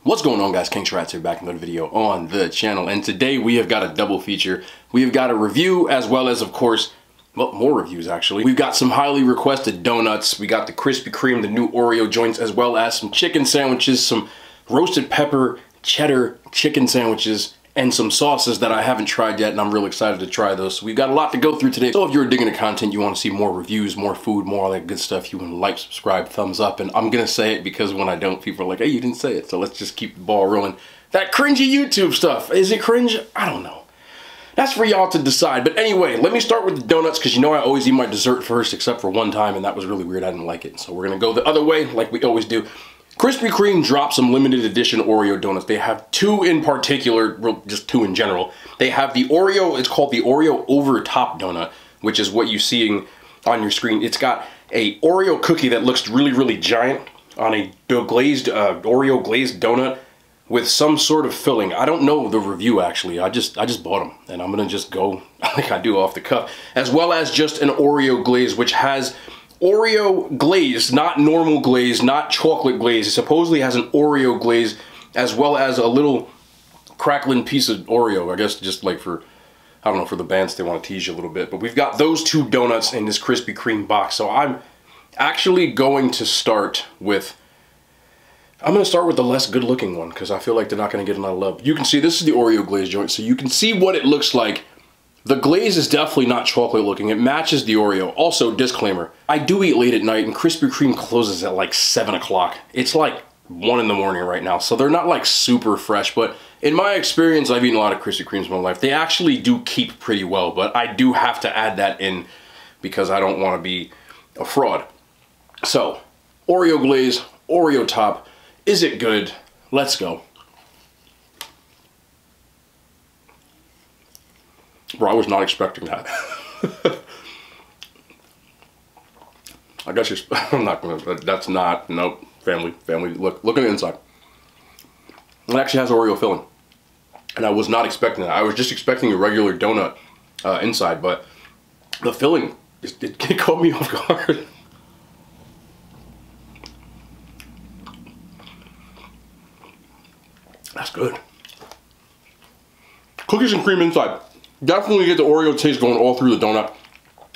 What's going on, guys? King Shrats here, back in another video on the channel, and today we have got a double feature. We have got a review as well as, of course, well, more reviews actually. We've got some highly requested donuts. We got the Krispy Kreme, the new Oreo joints, as well as some chicken sandwiches, some roasted pepper cheddar chicken sandwiches, and some sauces that I haven't tried yet, and I'm really excited to try those. So we've got a lot to go through today. So if you're digging the content, you want to see more reviews, more food, more all that good stuff, you want to like, subscribe, thumbs up, and I'm gonna say it because when I don't, people are like, hey, you didn't say it. So let's just keep the ball rolling. That cringy YouTube stuff, is it cringe? I don't know. That's for y'all to decide. But anyway, let me start with the donuts, because you know I always eat my dessert first, except for one time, and that was really weird. I didn't like it. So we're gonna go the other way like we always do. Krispy Kreme dropped some limited edition Oreo donuts. They have two in particular, well, just two in general. They have the Oreo, it's called the Oreo over top donut, which is what you're seeing on your screen. It's got a Oreo cookie that looks really, really giant on a glazed, Oreo glazed donut with some sort of filling. I don't know the review actually. I just bought them, and I'm gonna just go like I do off the cuff. As well as just an Oreo glaze, which has Oreo glaze, not normal glaze, not chocolate glaze. It supposedly has an Oreo glaze, as well as a little crackling piece of Oreo. I guess just like for, I don't know, for the bands, they want to tease you a little bit. But we've got those two donuts in this Krispy Kreme box. So I'm actually going to start with, I'm going to start with the less good looking one, because I feel like they're not going to get a lot of love. You can see this is the Oreo glaze joint, so you can see what it looks like. The glaze is definitely not chocolate looking. It matches the Oreo. Also, disclaimer, I do eat late at night, and Krispy Kreme closes at like 7 o'clock. It's like 1 in the morning right now, so they're not like super fresh, but in my experience, I've eaten a lot of Krispy Kremes in my life. They actually do keep pretty well, but I do have to add that in because I don't want to be a fraud. So, Oreo glaze, Oreo top. Is it good? Let's go. Bro, I was not expecting that. I guess you're, I'm not gonna, that's not, nope, family, look at the inside. It actually has Oreo filling. And I was not expecting that. I was just expecting a regular donut inside, but the filling, it caught me off guard. That's good. Cookies and cream inside. Definitely get the Oreo taste going all through the donut.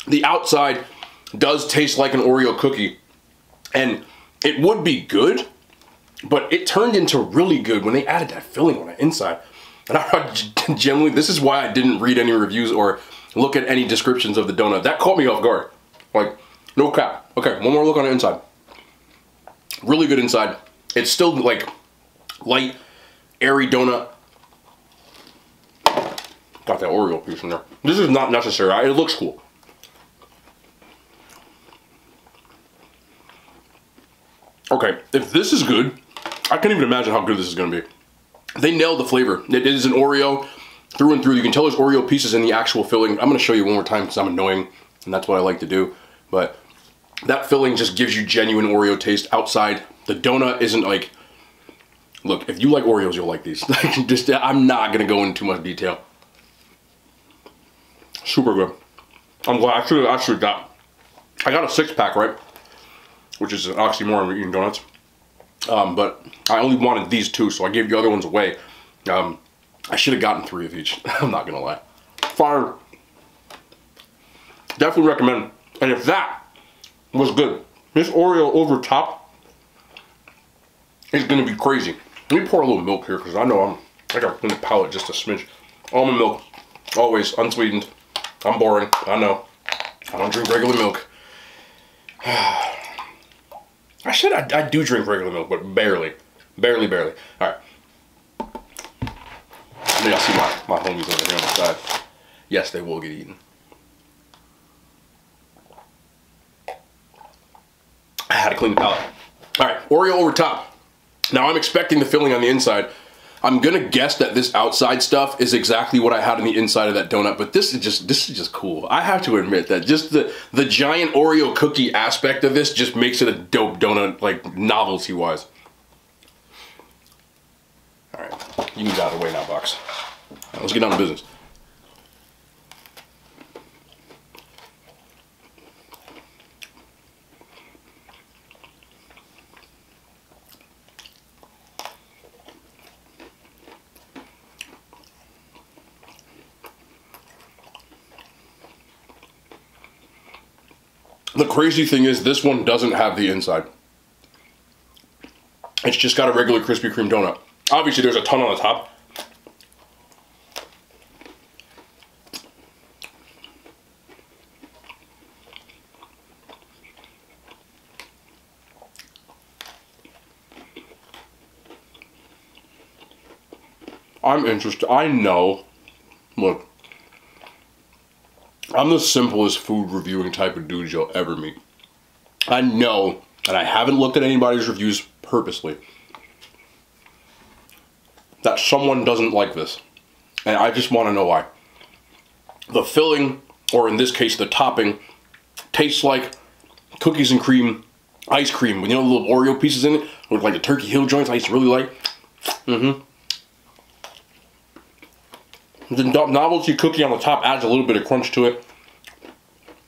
The outside does taste like an Oreo cookie, and it would be good, but it turned into really good when they added that filling on the inside. And I generally, this is why I didn't read any reviews or look at any descriptions of the donut. That caught me off guard. Like, no cap. Okay, one more look on the inside. Really good inside. It's still like light, airy donut. Got that Oreo piece in there. This is not necessary. It looks cool. Okay, if this is good, I can't even imagine how good this is going to be. They nailed the flavor. It is an Oreo through and through. You can tell there's Oreo pieces in the actual filling. I'm going to show you one more time because I'm annoying, and that's what I like to do. But that filling just gives you genuine Oreo taste outside. The donut isn't like, look, if you like Oreos, you'll like these. I'm not going to go into too much detail. Super good. I'm glad I actually got, I got a 6-pack, right? Which is an oxymoron when eating donuts. But I only wanted these two, so I gave the other ones away. I should have gotten 3 of each. I'm not gonna lie. Fire. Definitely recommend. And if that was good, this Oreo over top is gonna be crazy. Let me pour a little milk here, because I know I gotta clean the palate just a smidge. Almond milk, always unsweetened. I'm boring, I know. I don't drink regular milk. I do drink regular milk, but barely. Barely. All right. Maybe I'll see my homies over here on the side. Yes, they will get eaten. I had to clean the palate. All right, Oreo over top. Now I'm expecting the filling on the inside. I'm gonna guess that this outside stuff is exactly what I had on the inside of that donut, but this is just cool. I have to admit that just the giant Oreo cookie aspect of this just makes it a dope donut, like novelty-wise. All right, you can get out of the way now, box. All right, let's get down to business. The crazy thing is this one doesn't have the inside. It's just got a regular Krispy Kreme donut. Obviously there's a ton on the top. I'm interested. I know. Look. I'm the simplest food reviewing type of dude you'll ever meet. I know, and I haven't looked at anybody's reviews purposely, that someone doesn't like this. And I just want to know why. The filling, or in this case the topping, tastes like cookies and cream ice cream with, you know, the little Oreo pieces in it, with like the Turkey Hill joints I used to really like. The novelty cookie on the top adds a little bit of crunch to it.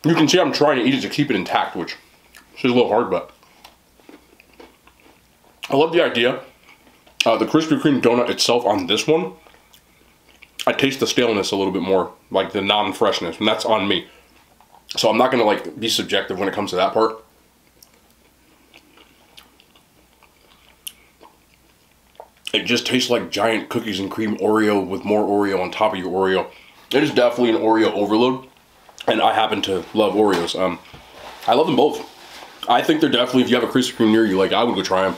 You can see I'm trying to eat it to keep it intact, which is a little hard, but I love the idea. The Krispy Kreme donut itself on this one, I taste the staleness a little bit more, like the non-freshness, and that's on me. So I'm not gonna like be subjective when it comes to that part. It just tastes like giant cookies and cream Oreo with more Oreo on top of your Oreo. It is definitely an Oreo overload, and I happen to love Oreos. I love them both. I think they're definitely, if you have a Krispy Kreme near you, like I would go try them.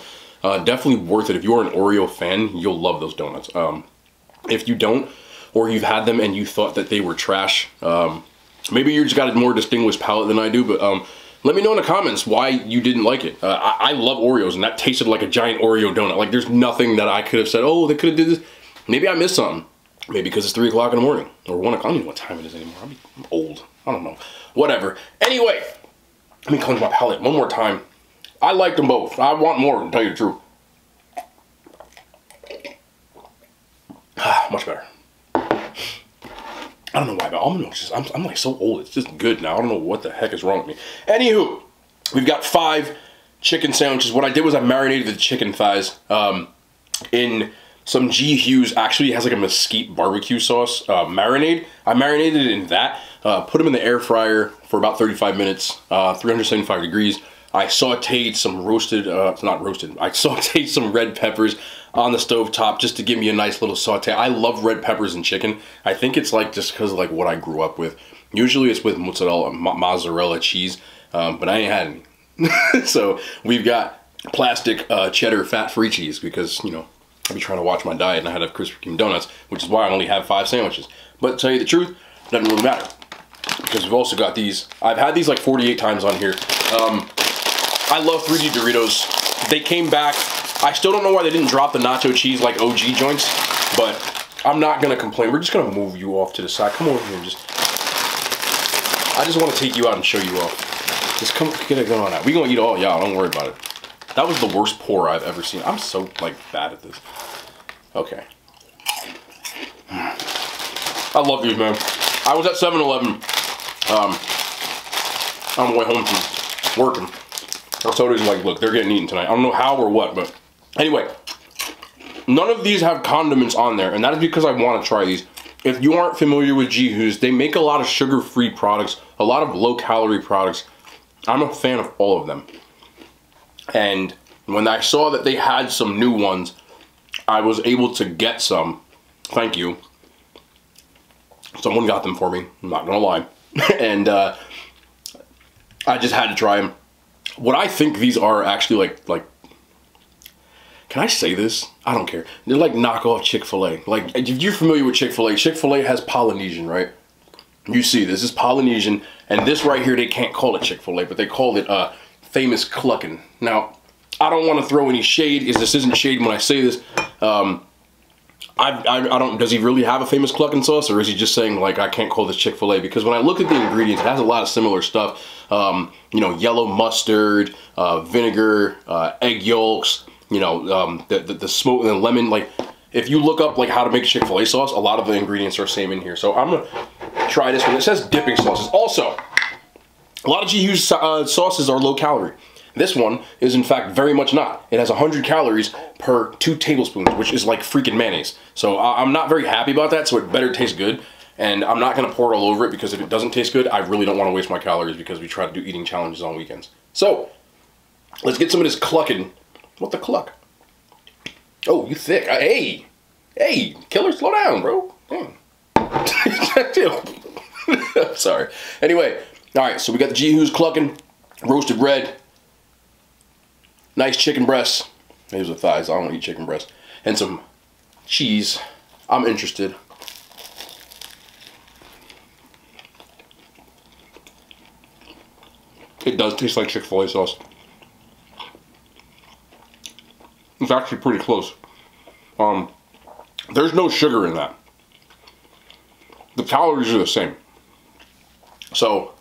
Definitely worth it. If you're an Oreo fan, you'll love those donuts. If you don't, or you've had them and you thought that they were trash, maybe you just got a more distinguished palate than I do, but let me know in the comments why you didn't like it. I love Oreos, and that tasted like a giant Oreo donut. Like, there's nothing that I could have said, oh, they could have did this. Maybe I missed something. Maybe because it's 3 o'clock in the morning, or 1 o'clock. I don't know what time it is anymore. I'm old. I don't know. Whatever. Anyway, let me cleanse my palate one more time. I like them both. I want more, to tell you the truth. Much better. I don't know why, but almond milk just, I'm like so old, it's just good now. I don't know what the heck is wrong with me. Anywho, we've got 5 chicken sandwiches. What I did was I marinated the chicken thighs in some G. Hughes, actually has like a mesquite barbecue sauce marinade. I marinated it in that, put them in the air fryer for about 35 minutes, 375 degrees. I sauteed some roasted, not roasted, I sauteed some red peppers on the stove top just to give me a nice little saute. I love red peppers in chicken. I think it's like just because of like what I grew up with. Usually it's with mozzarella cheese, but I ain't had any. So we've got plastic cheddar fat-free cheese because, you know, I be trying to watch my diet and I had to have Krispy Kreme donuts, which is why I only have 5 sandwiches. But to tell you the truth, it doesn't really matter because we've also got these. I've had these like 48 times on here. I love 3D Doritos. They came back. I still don't know why they didn't drop the nacho cheese like OG joints, but I'm not gonna complain. We're just gonna move you off to the side. Come over here and I just want to take you out and show you off. Just come, get it going on. We gonna eat all y'all, don't worry about it. That was the worst pour I've ever seen. I'm so like bad at this. Okay. I love these, man. I was at 7-Eleven on the way home from working. I told her, like, look, they're getting eaten tonight. I don't know how or what, but anyway, none of these have condiments on there, and that is because I want to try these. If you aren't familiar with G. Hughes, they make a lot of sugar-free products, a lot of low-calorie products. I'm a fan of all of them. And when I saw that they had some new ones, I was able to get some. Thank you. Someone got them for me, I'm not gonna lie. And I just had to try them. What I think these are actually like, can I say this? I don't care. They're like knockoff Chick-fil-A. Like, if you're familiar with Chick-fil-A, Chick-fil-A has Polynesian, right? You see, this is Polynesian, and this right here, they can't call it Chick-fil-A, but they call it Famous Cluckin'. Now, I don't want to throw any shade, because this isn't shade when I say this. I don't, does he really have a Famous Cluckin' sauce, or is he just saying, like, I can't call this Chick-fil-A? Because when I look at the ingredients, it has a lot of similar stuff. You know, yellow mustard, vinegar, egg yolks, you know, the smoke and the lemon. Like, if you look up, like, how to make Chick-fil-A sauce, a lot of the ingredients are same in here. So I'm going to try this one. It says dipping sauces. Also, a lot of G. Hughes sauces are low calorie. This one is, in fact, very much not. It has 100 calories per 2 tablespoons, which is like freaking mayonnaise. So I'm not very happy about that, so it better taste good. And I'm not gonna pour it all over it because if it doesn't taste good, I really don't wanna waste my calories because we try to do eating challenges on weekends. So, let's get some of this clucking. What the cluck? Oh, you thick. Hey, killer, slow down, bro. Sorry. Anyway, all right, so we got the G-Who's clucking, roasted red, nice chicken breasts. Here's the thighs, I don't eat chicken breasts. And some cheese. I'm interested. It does taste like Chick-fil-A sauce. It's actually pretty close. There's no sugar in that. The calories are the same. So,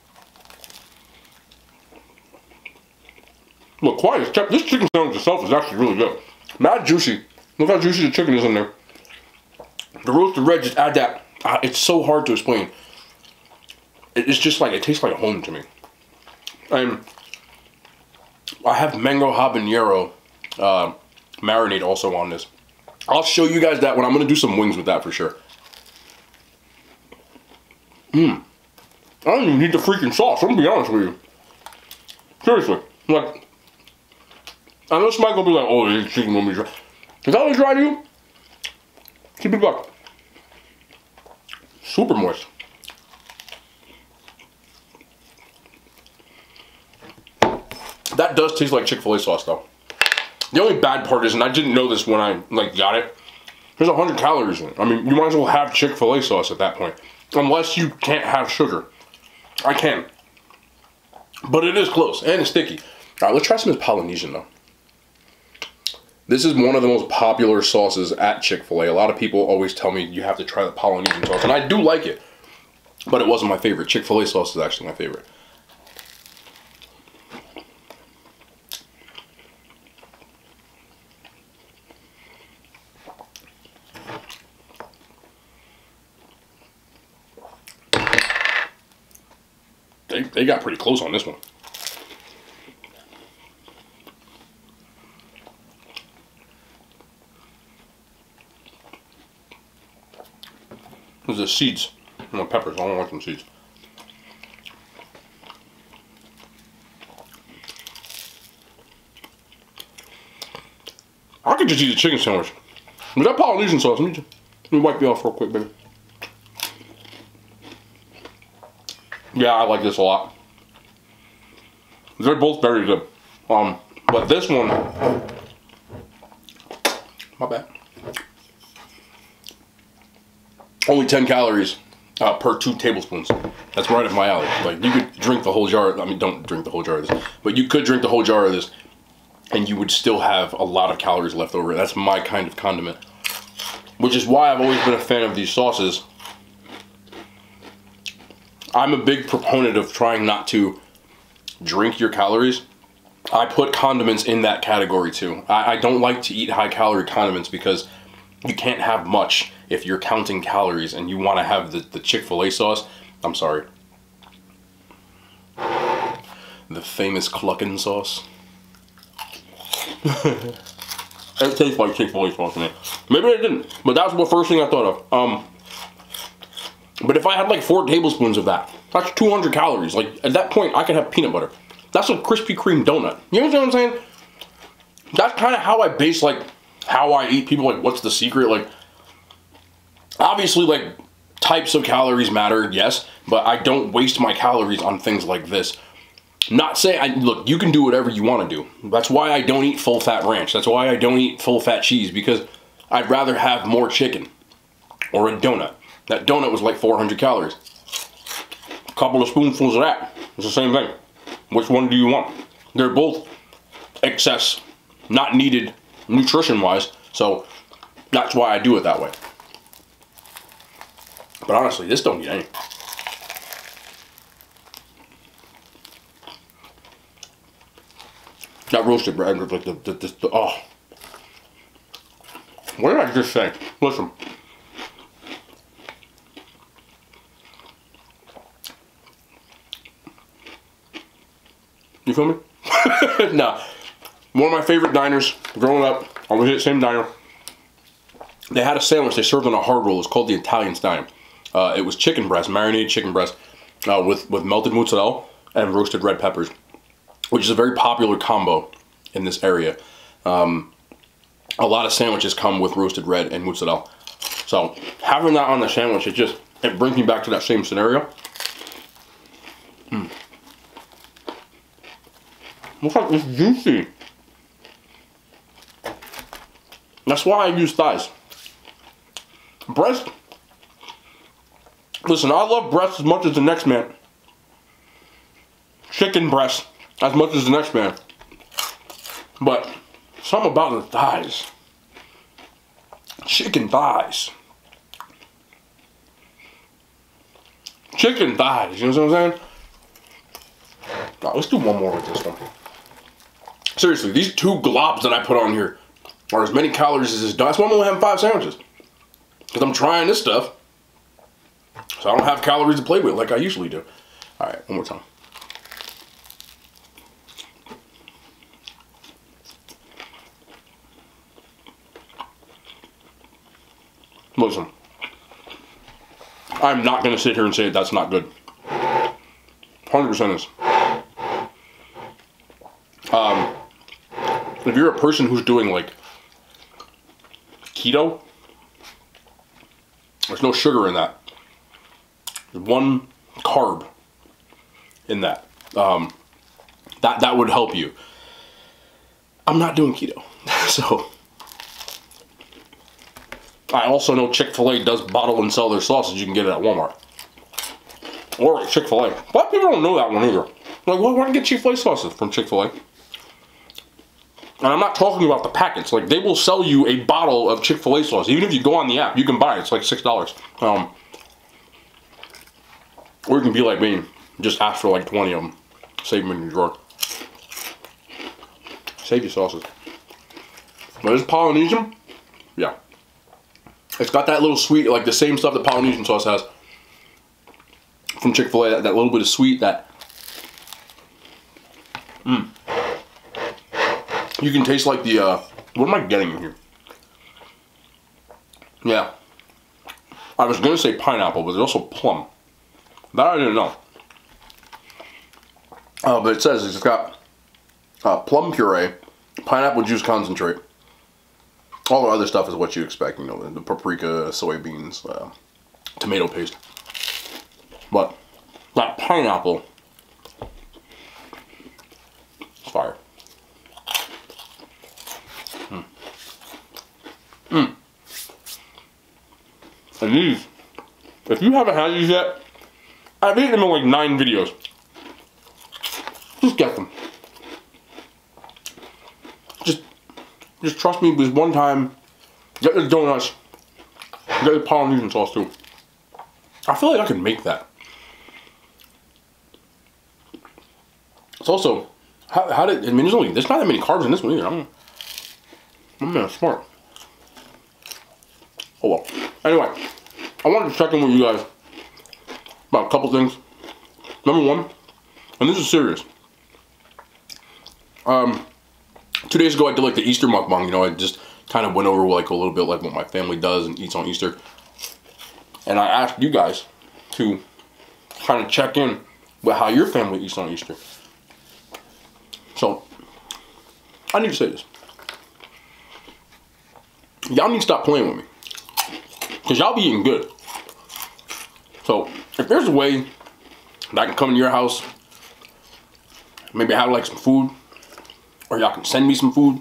look, quiet. This chicken sandwich itself is actually really good. Mad juicy. Look how juicy the chicken is in there. The roasted red, just add that. It's so hard to explain. It's just like, it tastes like home to me. And I have mango habanero marinade also on this. I'll show you guys that when I'm gonna do some wings with that for sure. I don't even need the freaking sauce, I'm gonna be honest with you. Seriously, like, I know somebody gonna be like, oh, this chicken gonna be dry. Is that what dry to you? Keep it back. Super moist. That does taste like Chick-fil-A sauce though. The only bad part is, and I didn't know this when I got it, there's 100 calories in it. I mean, you might as well have Chick-fil-A sauce at that point. Unless you can't have sugar. I can. But it is close, and it's sticky. All right, let's try some of this Polynesian though. This is one of the most popular sauces at Chick-fil-A. A lot of people always tell me you have to try the Polynesian sauce, and I do like it. But it wasn't my favorite. Chick-fil-A sauce is actually my favorite. They got pretty close on this one. There's the seeds. No peppers. I don't like them seeds. I could just eat a chicken sandwich. With that Polynesian sauce, let me wipe you off real quick, baby. Yeah, I like this a lot. They're both very good. But this one, my bad. Only 10 calories per 2 tablespoons. That's right up my alley. Like, you could drink the whole jar. I mean, don't drink the whole jar of this, but you could drink the whole jar of this, and you would still have a lot of calories left over. That's my kind of condiment, which is why I've always been a fan of these sauces. I'm a big proponent of trying not to drink your calories. I put condiments in that category too. I don't like to eat high calorie condiments because you can't have much if you're counting calories and you want to have the Chick-fil-A sauce. I'm sorry. The famous cluckin' sauce. It tastes like Chick-fil-A sauce to me. Maybe it didn't, but that's the first thing I thought of. But if I had like 4 tablespoons of that, that's 200 calories. Like, at that point, I could have peanut butter. That's a Krispy Kreme donut. You know what I'm saying? That's kind of how I base, like, how I eat. People like, what's the secret? Like, obviously, like, types of calories matter, yes, but I don't waste my calories on things like this. Not saying, look, you can do whatever you want to do. That's why I don't eat full-fat ranch. That's why I don't eat full-fat cheese, because I'd rather have more chicken or a donut. That donut was like 400 calories. A couple of spoonfuls of that. It's the same thing. Which one do you want? They're both excess, not needed nutrition-wise, so that's why I do it that way. But honestly, this don't need any. That roasted bread, like the oh. What did I just say? Listen. You feel me? Nah. One of my favorite diners growing up, I was at the same diner. They had a sandwich they served on a hard roll. It's called the Italian style. It was chicken breast, marinated chicken breast, with melted mozzarella and roasted red peppers, which is a very popular combo in this area. A lot of sandwiches come with roasted red and mozzarella. So having that on the sandwich, it brings me back to that same scenario. Looks like it's juicy. That's why I use thighs. Breast. Listen, I love breast as much as the next man. Chicken breast as much as the next man. But something about the thighs. Chicken thighs. Chicken thighs, you know what I'm saying? Right, let's do one more with this one. Seriously, these 2 globs that I put on here are as many calories as this does. That's why I'm only having 5 sandwiches. Because I'm trying this stuff. So I don't have calories to play with like I usually do. Alright, one more time. Listen, I'm not going to sit here and say that's not good. 100% is. If you're a person who's doing like keto, there's no sugar in that. There's 1 carb in that. That would help you. I'm not doing keto, so. I also know Chick-fil-A does bottle and sell their sausage. You can get it at Walmart. Or at Chick-fil-A. A lot of people don't know that one either. Like, well, why don't you get Chick-fil-A sausage from Chick-fil-A? And I'm not talking about the packets. Like, they will sell you a bottle of Chick-fil-A sauce. Even if you go on the app, you can buy it. It's like $6. Or you can be like me. Just ask for like 20 of them. Save them in your drawer. Save your sauces. But this Polynesian, yeah. It's got that little sweet, like the same stuff that Polynesian sauce has from Chick-fil-A. That little bit of sweet, that you can taste like the, what am I getting in here? Yeah. I was going to say pineapple, but there's also plum. That I didn't know. But it says it's got plum puree, pineapple juice concentrate. All the other stuff is what you expect, you know, the paprika, soybeans, tomato paste. But that pineapple is fire. And these, if you haven't had these yet, I've eaten them in like 9 videos. Just get them. Just trust me, because one time, get the donuts, get the Polynesian sauce too. I feel like I could make that. It's also, how did, I mean, there's not that many carbs in this one either. I'm smart. Oh well. Anyway, I wanted to check in with you guys about a couple things. Number one, and this is serious. 2 days ago I did like the Easter mukbang, you know, I just kind of went over like a little bit like what my family does and eats on Easter. And I asked you guys to kind of check in with how your family eats on Easter. So, I need to say this. Y'all need to stop playing with me. Because y'all be eating good. So, if there's a way that I can come to your house, maybe have like some food, or y'all can send me some food.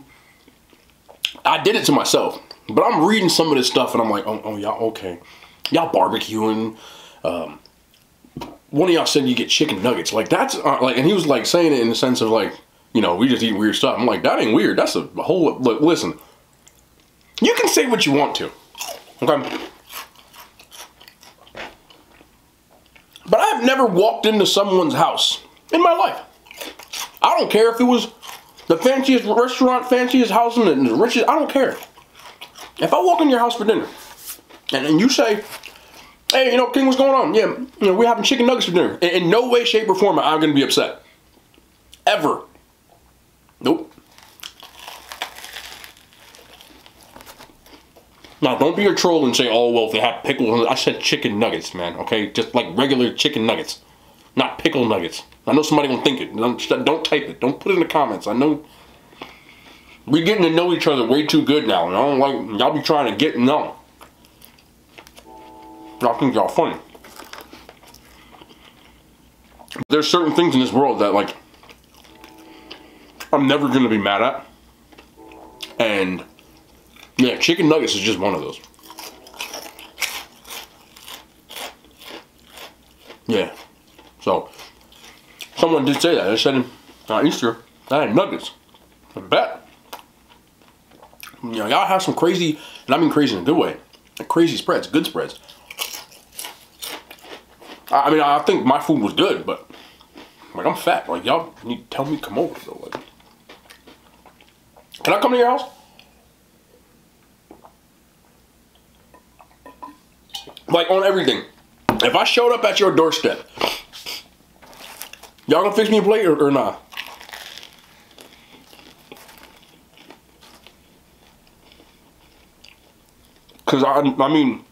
I did it to myself, but I'm reading some of this stuff and I'm like, oh y'all, okay. Y'all barbecuing. One of y'all said you get chicken nuggets. Like that's, like, and he was like saying it in the sense of like, you know, we just eat weird stuff. I'm like, that ain't weird. That's a whole, look, listen. You can say what you want to, okay? But I've never walked into someone's house in my life. I don't care if it was the fanciest restaurant, fanciest house, and the richest, I don't care. If I walk in your house for dinner, and you say, hey, you know, King, what's going on? Yeah, you know, we're having chicken nuggets for dinner. In no way, shape, or form am I going to be upset. Ever. Nope. Now, don't be a troll and say, oh, well, if they have pickles. I said chicken nuggets, man, okay? Just like regular chicken nuggets, not pickle nuggets. I know somebody gonna think it. Don't type it. Don't put it in the comments. I know we're getting to know each other way too good now. And I don't like, y'all be trying to get, no. Y'all think y'all funny. There's certain things in this world that, like, I'm never gonna be mad at. And yeah, chicken nuggets is just one of those. Yeah. So, someone did say that. They said on Easter, I had nuggets. I bet. You know, y'all have some crazy, and I mean crazy in a good way, like crazy spreads, good spreads. I mean, I think my food was good, but like I'm fat. Like y'all need to tell me come over though. Like, can I come to your house? Like on everything. If I showed up at your doorstep, y'all gonna fix me a plate or not? Cause I mean,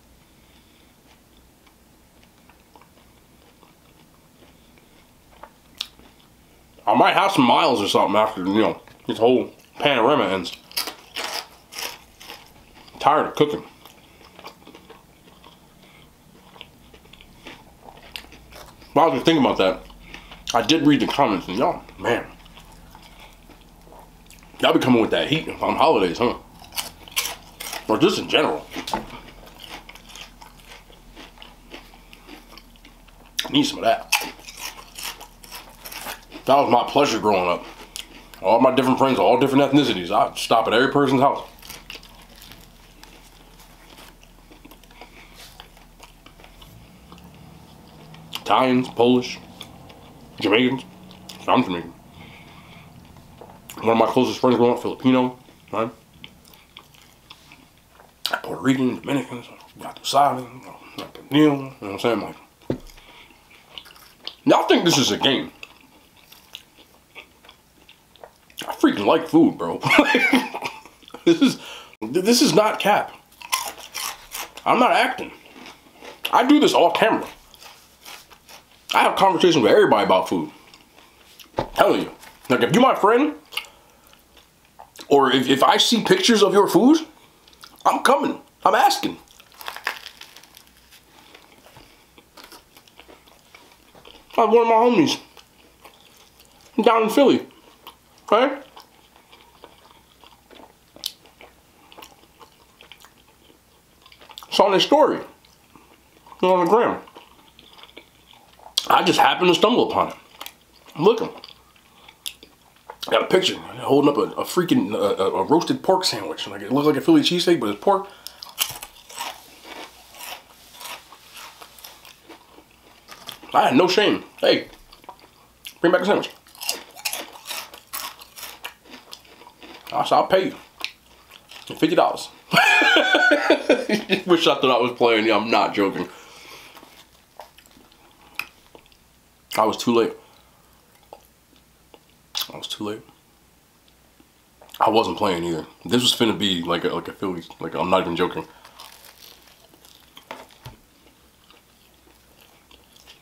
I might have some miles or something after, you know, this whole panorama ends. I'm tired of cooking. While I was thinking about that, I did read the comments and y'all, man, y'all be coming with that heat on holidays, huh? Or just in general. I need some of that. That was my pleasure growing up. All my different friends, all different ethnicities. I'd stop at every person's house. Italians, Polish, Jamaicans. I'm Jamaican. One of my closest friends growing up, Filipino, right? Puerto Rican, Dominicans, Gato Salad, you know what I'm saying? Like, y'all think this is a game. I freaking like food, bro. This is not cap. I'm not acting. I do this off camera. I have conversations with everybody about food. I'm telling you. Like, if you're my friend, or if I see pictures of your food, I'm coming. I'm asking. I have one of my homies down in Philly, right? Saw their story on the gram. I just happened to stumble upon it. I'm looking. I got a picture holding up a freaking a roasted pork sandwich. Like, it looks like a Philly cheesesteak, but it's pork. I had no shame. Hey, bring back a sandwich. I said, I'll pay you $50. Wish I thought I was playing. Yeah, I'm not joking. I was too late. I was too late. I wasn't playing either. This was finna be like a Philly. Like, I'm not even joking.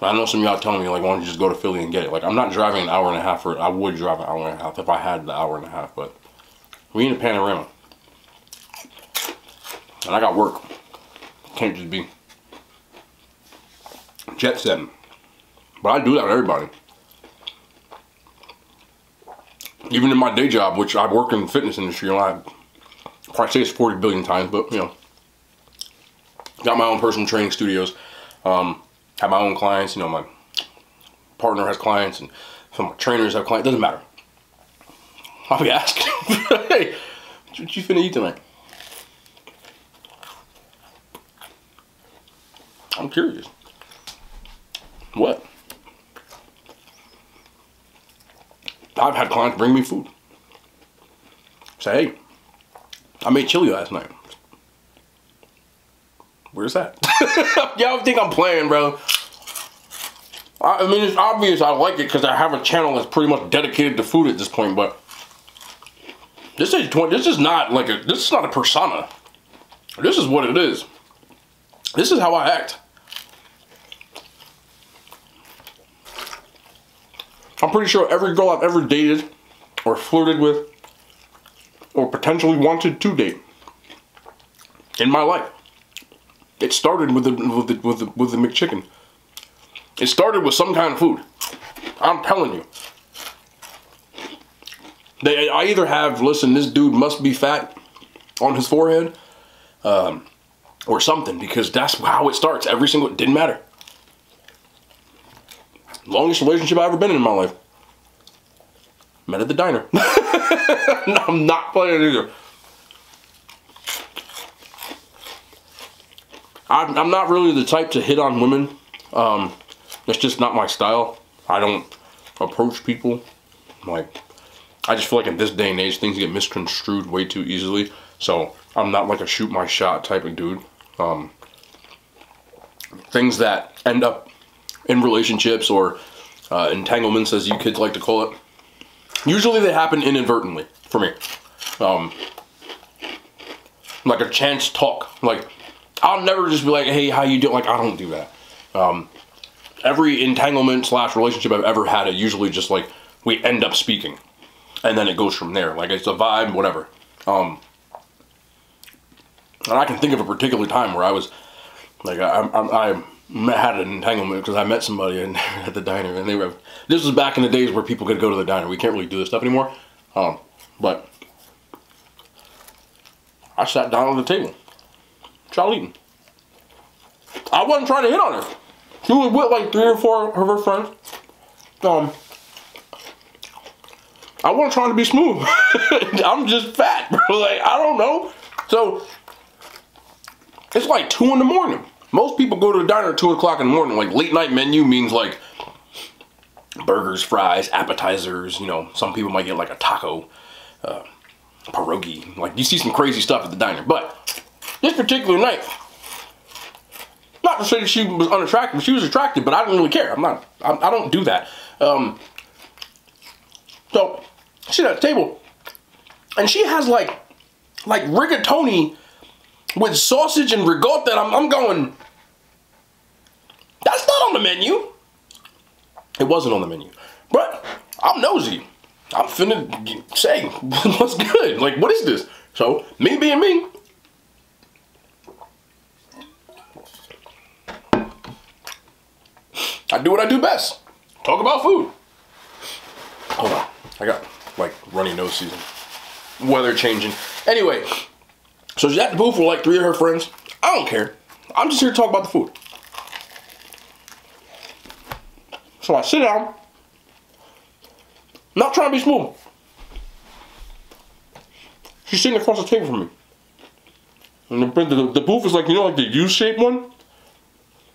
I know some of y'all telling me, like, why don't you just go to Philly and get it? Like, I'm not driving an hour and a half for it. I would drive an hour and a half if I had the hour and a half, but we in a panorama. And I got work. Can't just be jet setting. But I do that with everybody. Even in my day job, which I work in the fitness industry, you know, I probably say it's 40 billion times, but, you know, got my own personal training studios. Have my own clients, you know, my partner has clients, and some of my trainers have clients. Doesn't matter. I'll be asking, hey, what you finna eat tonight? I'm curious. What? I've had clients bring me food. Say, hey, I made chili last night. Where's that? Y'all think I'm playing, bro. I mean, it's obvious I like it because I have a channel that's pretty much dedicated to food at this point, but this is not a persona. This is what it is. This is how I act. I'm pretty sure every girl I've ever dated or flirted with or potentially wanted to date in my life, it started with the McChicken. It started with some kind of food. I'm telling you. I either have, listen, this dude must be fat on his forehead, or something, because that's how it starts. It didn't matter. Longest relationship I've ever been in my life. Met at the diner. No, I'm not playing either. I'm not really the type to hit on women. It's just not my style. I don't approach people. Like, I just feel like in this day and age, things get misconstrued way too easily. So I'm not like a shoot my shot type of dude. Things that end up in relationships or entanglements, as you kids like to call it, usually they happen inadvertently for me. Like a chance talk. Like, I'll never just be like, hey, how you doing? Like, I don't do that. Every entanglement / relationship I've ever had, it usually just like, we end up speaking. And then it goes from there. Like, it's a vibe, whatever. And I can think of a particular time where I was, like, I had an entanglement because I met somebody at the diner, and this was back in the days where people could go to the diner. We can't really do this stuff anymore. But I sat down on the table. Child eating. I wasn't trying to hit on her. She was with like 3 or 4 of her friends. I wasn't trying to be smooth. I'm just fat, bro. Like, I don't know. So, it's like 2 in the morning. Most people go to the diner at 2 o'clock in the morning. Like, late night menu means like burgers, fries, appetizers. You know, some people might get like a taco, pierogi. Like, you see some crazy stuff at the diner. But this particular night, not to say that she was unattractive. She was attractive, but I didn't really care. I don't do that. So, she's at the table, and she has like rigatoni with sausage and ricotta. I'm going, that's not on the menu. It wasn't on the menu. But I'm nosy. I'm finna say, what's good? Like, what is this? So, me being me, I do what I do best. Talk about food. Hold on. I got, like, runny nose season. Weather changing. Anyway, so she's at the booth with, like, 3 of her friends. I don't care. I'm just here to talk about the food. So I sit down. Not trying to be smooth. She's sitting across the table from me. And the booth is like, you know, like the U-shaped one?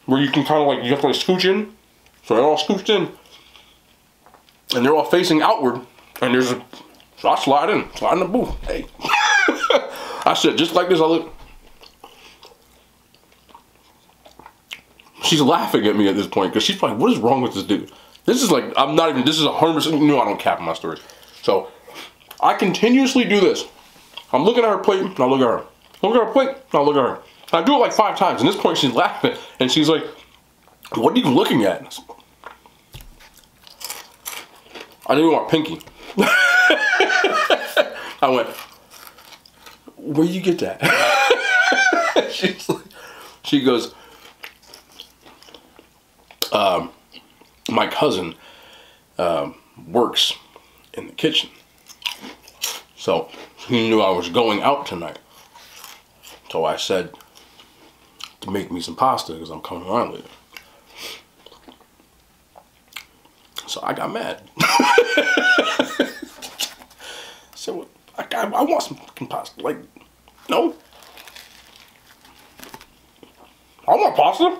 Where you can kind of like, you have to like scooch in. So they're all scooched in. And they're all facing outward. And there's a, so I slide in the booth. Hey. I said, just like this, I look. She's laughing at me at this point because she's like, what is wrong with this dude? This is like, I'm not even, this is 100%, you know I don't cap in my stories. So, I continuously do this. I'm looking at her plate, and I look at her. Look at her plate, and I look at her. And I do it like 5 times, and at this point she's laughing, and she's like, what are you looking at? I didn't want pinky. I went, where you get that? She goes, my cousin works in the kitchen. So he knew I was going out tonight. So I said to make me some pasta because I'm coming around later. So I got mad. So I want some fucking pasta. Like, no. I want pasta.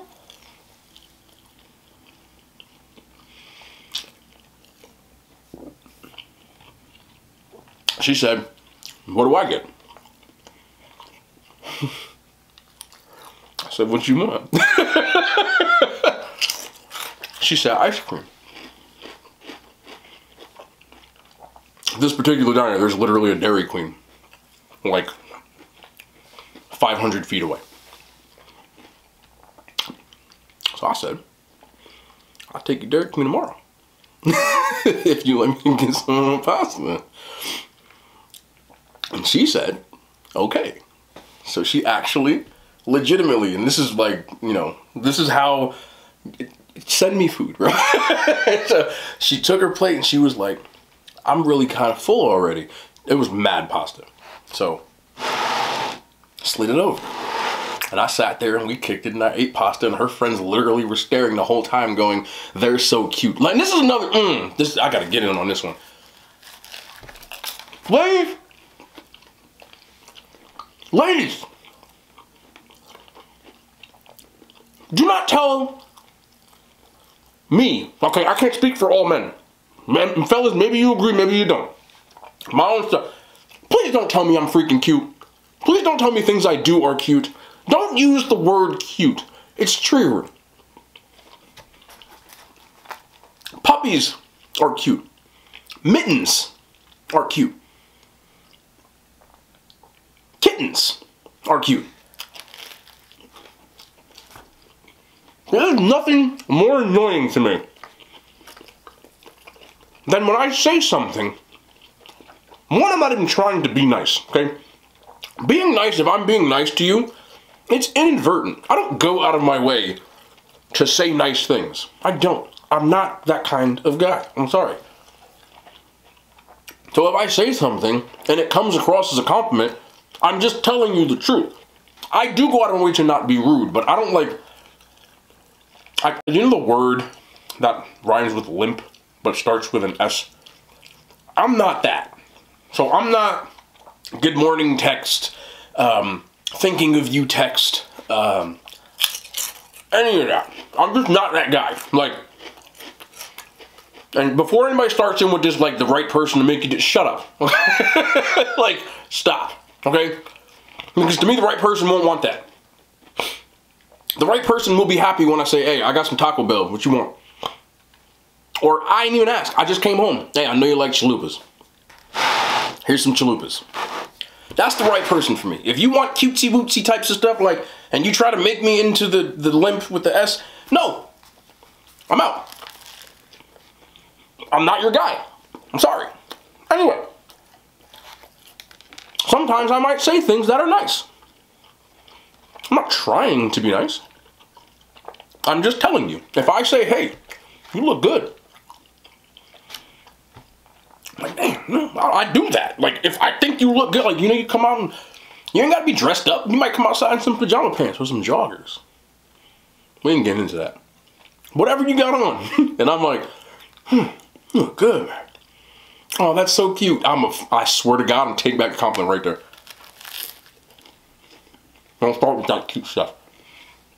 She said, what do I get? I said, what you want? She said, ice cream. This particular diner, there's literally a Dairy Queen like 500 feet away. So I said, I'll take you there to me tomorrow. If you let me get some pasta. And she said, okay. So she actually, legitimately, and this is like, you know, this is how, send me food, right? So she took her plate and she was like, I'm really kind of full already. It was mad pasta. So, slid it over. And I sat there and we kicked it and I ate pasta and her friends literally were staring the whole time going, they're so cute. Like, this is another, I gotta get in on this one. Ladies, do not tell me, okay, I can't speak for all men. Men, fellas, maybe you agree, maybe you don't. My own stuff. Please don't tell me I'm freaking cute. Please don't tell me things I do are cute. Don't use the word cute. It's true. Puppies are cute. Mittens are cute. Kittens are cute. There's nothing more annoying to me than when I say something. One, I'm not even trying to be nice, okay? Being nice, if I'm being nice to you, it's inadvertent. I don't go out of my way to say nice things. I don't. I'm not that kind of guy. I'm sorry. So if I say something and it comes across as a compliment, I'm just telling you the truth. I do go out of my way to not be rude, but I don't like... you know the word that rhymes with limp but starts with an S? I'm not that. So I'm not good morning text, thinking of you text, any of that. I'm just not that guy. Like, and before anybody starts in with this, like, the right person to make you just shut up. Like, stop, okay? Because to me, the right person won't want that. The right person will be happy when I say, hey, I got some Taco Bell, what you want? Or I ain't even ask, I just came home. Hey, I know you like chalupas. Here's some chalupas. That's the right person for me. If you want cutesy wootsy types of stuff, like, and you try to make me into the limp with the S, no. I'm out. I'm not your guy. I'm sorry. Anyway. Sometimes I might say things that are nice. I'm not trying to be nice. I'm just telling you. If I say, hey, you look good. Like, damn, no, I do that. Like, if I think you look good, like, you know, you come out and you ain't got to be dressed up. You might come outside in some pajama pants or some joggers. We ain't getting into that. Whatever you got on. And I'm like, you look good. Oh, that's so cute. I swear to God, I'm taking back the compliment right there. Don't start with that cute stuff.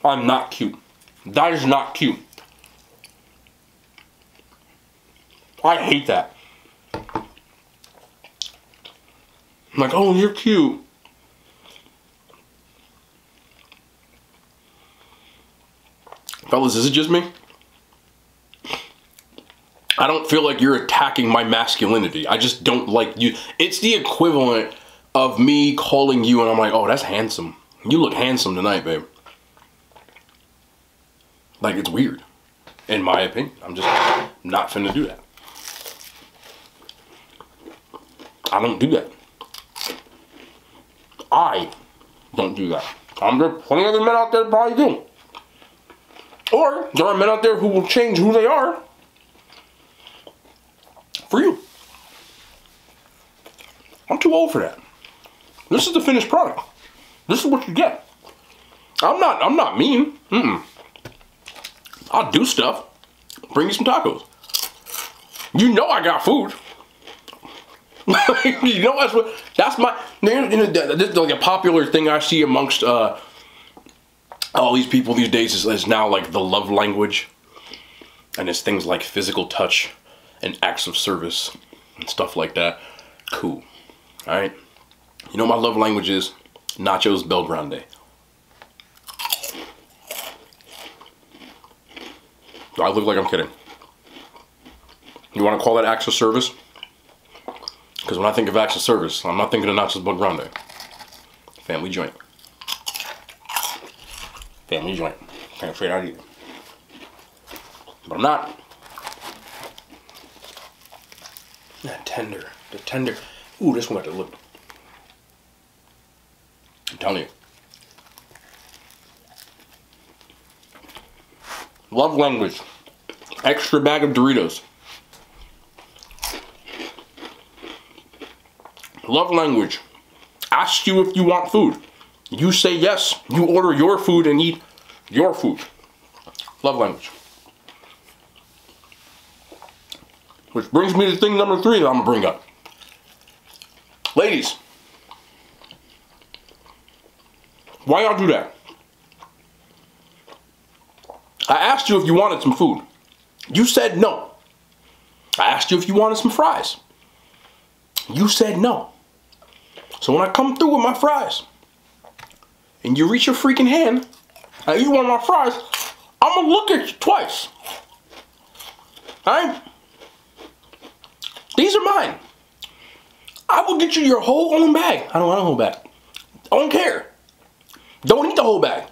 I'm not cute. That is not cute. I hate that. I'm like, oh, you're cute. Fellas, is it just me? I don't feel like you're attacking my masculinity. I just don't like you. It's the equivalent of me calling you and I'm like, oh, that's handsome. You look handsome tonight, babe. Like, it's weird. In my opinion. I'm just not finna do that. I don't do that. I don't do that. There's plenty of other men out there that probably do. Or there are men out there who will change who they are for you. I'm too old for that. This is the finished product. This is what you get. I'm not mean. I'll do stuff. Bring you some tacos. You know I got food. You know that's my, you know, this is like a popular thing I see amongst all these people these days is now like the love language. And it's things like physical touch and acts of service and stuff like that. Cool. Alright? You know what my love language is? Nachos Bel Grande. Do I look like I'm kidding? You want to call that acts of service? Because when I think of acts of service, I'm not thinking of Nachos Bel Grande. Family joint. family joint. Can't say that either. But I'm not. That tender. The tender. Ooh, this one got the lip. I'm telling you. Love language. Extra bag of Doritos. Love language. Ask you if you want food. You say yes. You order your food and eat your food. Love language. Which brings me to thing number 3 that I'm gonna bring up. Ladies, why y'all do that? I asked you if you wanted some food. You said no. I asked you if you wanted some fries. You said no. So when I come through with my fries, and you reach your freaking hand, and you want my fries, I'm gonna look at you twice. Alright? These are mine. I will get you your whole own bag. I don't want a whole bag. I don't care. Don't eat the whole bag.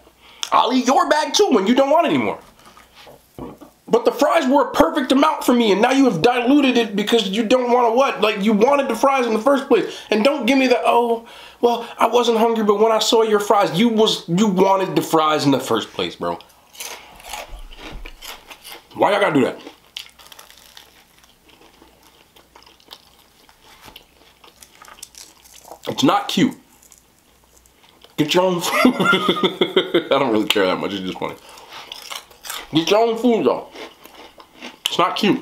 I'll eat your bag too when you don't want it anymore. But the fries were a perfect amount for me, and now you have diluted it because you don't want to what? Like, you wanted the fries in the first place. And don't give me the, oh, well, I wasn't hungry, but when I saw your fries, you wanted the fries in the first place, bro. Why y'all gotta do that? It's not cute. Get your own food. I don't really care that much, it's just funny. Get your own food though. It's not cute.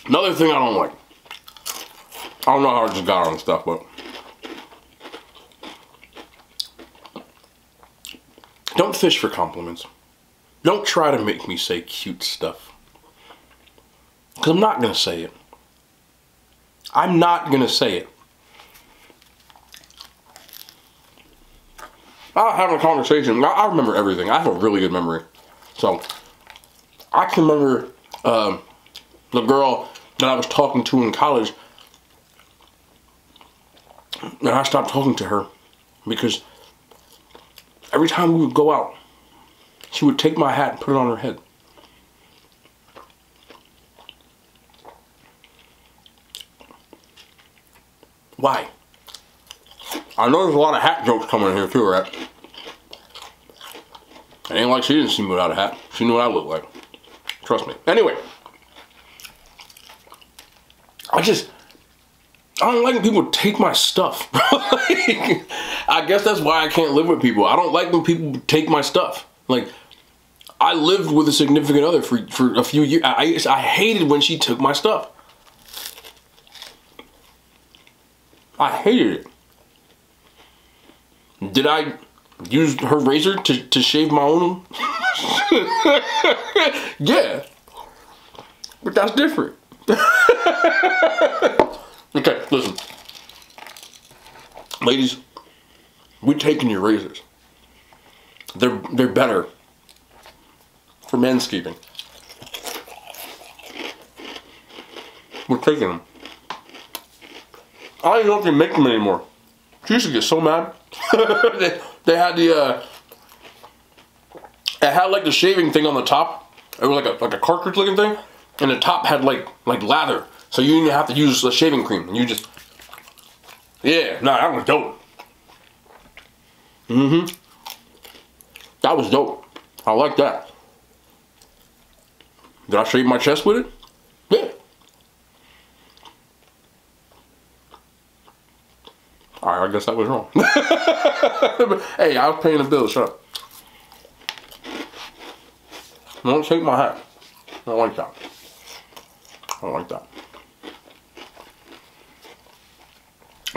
Another thing I don't like. I don't know how I just got on stuff, but don't fish for compliments. Don't try to make me say cute stuff. Because I'm not going to say it. I'm not going to say it. I have a conversation. I remember everything. I have a really good memory. So, I can remember the girl that I was talking to in college. And I stopped talking to her because every time we would go out, she would take my hat and put it on her head. Why? I know there's a lot of hat jokes coming in here too, right? It ain't like she didn't see me without a hat. She knew what I looked like. Trust me. Anyway. I don't like when people take my stuff. I guess that's why I can't live with people. I don't like when people take my stuff. Like, I lived with a significant other for a few years. I hated when she took my stuff. I hated it. Did I use her razor to shave my own? Yeah. But that's different. Okay, listen. Ladies, we're taking your razors. They're better for manscaping. We're taking them. I don't even know if they make them anymore. She used to get so mad. they had the it had like the shaving thing on the top. It was like a cartridge looking thing, and the top had like lather, so you didn't have to use the shaving cream. And you just, yeah, nah, that was dope. That was dope. I like that. Did I shave my chest with it? Yeah. Alright, I guess I was wrong. Hey, I was paying the bill, shut up. Don't take my hat. I don't like that. I don't like that.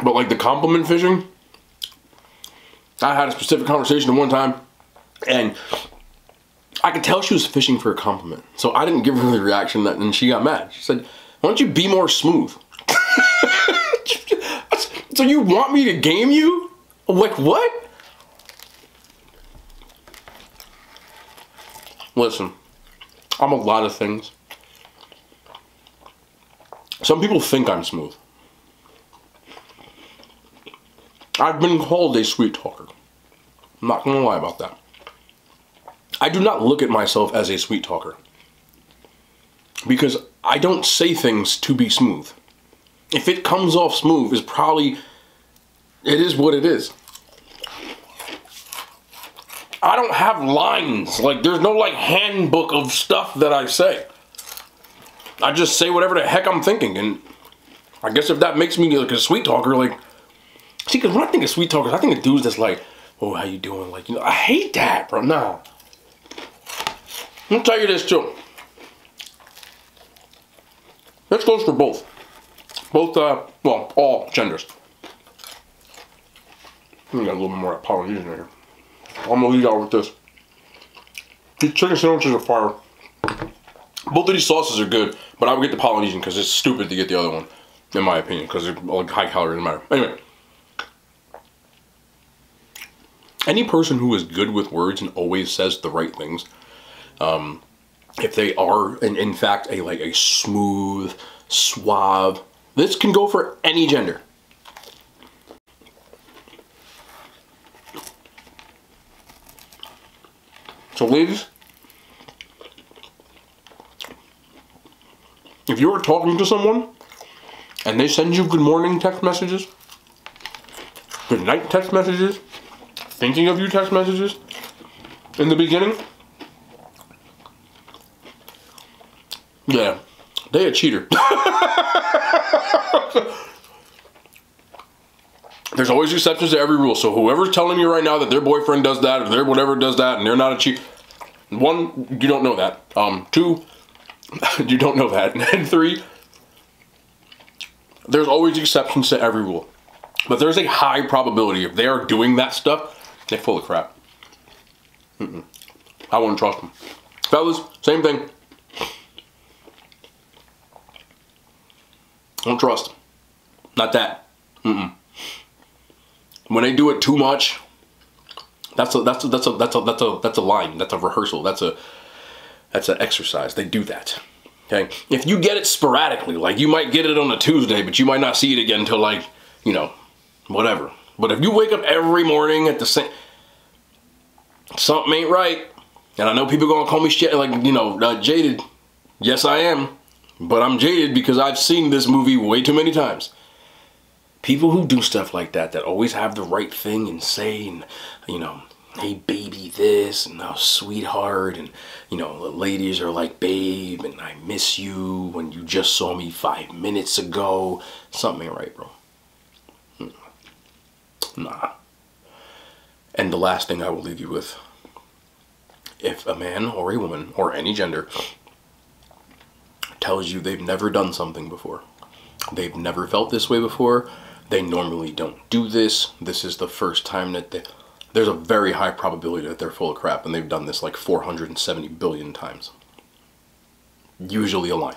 But like the compliment fishing, I had a specific conversation one time, and I could tell she was fishing for a compliment. So I didn't give her the reaction that, and she got mad. She said, why don't you be more smooth? So you want me to game you? Like what? Listen, I'm a lot of things. Some people think I'm smooth. I've been called a sweet talker. I'm not gonna lie about that. I do not look at myself as a sweet talker, because I don't say things to be smooth. If it comes off smooth, it is what it is. I don't have lines. Like, there's no, like, handbook of stuff that I say. I just say whatever the heck I'm thinking, and I guess if that makes me, like, a sweet talker, like... See, because when I think of sweet talkers, I think of dudes that's like, oh, how you doing? Like, you know, I hate that, bro. Nah. Let me tell you this, too. This goes for both. Both, well, all genders. Let me get a little bit more of that Polynesian in here. I'm gonna leave out with this. These chicken sandwiches are fire. Both of these sauces are good, but I would get the Polynesian because it's stupid to get the other one, in my opinion, because they're like high calorie, doesn't matter. Anyway. Any person who is good with words and always says the right things, if they are, in fact, a smooth, suave, this can go for any gender. So ladies, if you're talking to someone and they send you good morning text messages, good night text messages, thinking of you text messages in the beginning, yeah, they a cheater. There's always exceptions to every rule. So whoever's telling you right now that their boyfriend does that or their whatever does that and they're not a cheat, one, you don't know that. Two, you don't know that. And three, there's always exceptions to every rule. But there's a high probability if they are doing that stuff, they're full of crap. I wouldn't trust them. Fellas, same thing. Don't trust. Not that. When they do it too much, that's a line. That's a rehearsal. That's an exercise. They do that. Okay. If you get it sporadically, like you might get it on a Tuesday, but you might not see it again until, like, you know, whatever. But if you wake up every morning at the same, something ain't right. And I know people are gonna call me shit, like, you know, jaded. Yes, I am. But I'm jaded because I've seen this movie way too many times. People who do stuff like that, that always have the right thing and say, and, you know, hey baby this, and oh sweetheart, and, you know, the ladies are like, babe, and I miss you when you just saw me 5 minutes ago. Something ain't right, bro. Nah. And the last thing I will leave you with, if a man or a woman or any gender tells you they've never done something before, they've never felt this way before, they normally don't do this, this is the first time that there's a very high probability that they're full of crap and they've done this like 470 billion times. Usually a line.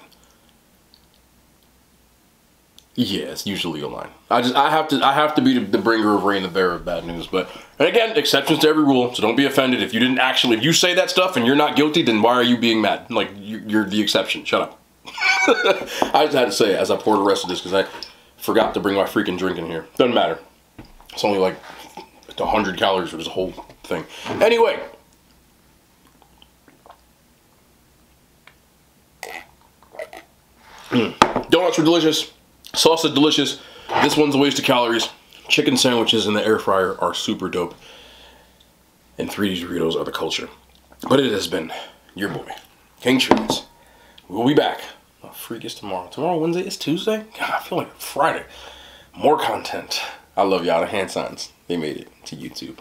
Yeah, it's usually a line. I have to be the bringer of rain, the bearer of bad news. But, and again, exceptions to every rule, so don't be offended. If you say that stuff and you're not guilty, then why are you being mad? Like, you're the exception. Shut up. I just had to say it as I poured the rest of this because I forgot to bring my freaking drink in here. Doesn't matter. It's only like 100 calories for this whole thing. Anyway. Donuts are delicious. Sauce is delicious. This one's a waste of calories. Chicken sandwiches in the air fryer are super dope. And 3D Doritos are the culture. But it has been your boy, King Treats. We'll be back. Oh, freak is tomorrow. Tomorrow, Wednesday? It's Tuesday? God, I feel like Friday. More content. I love y'all. The hand signs. They made it to YouTube.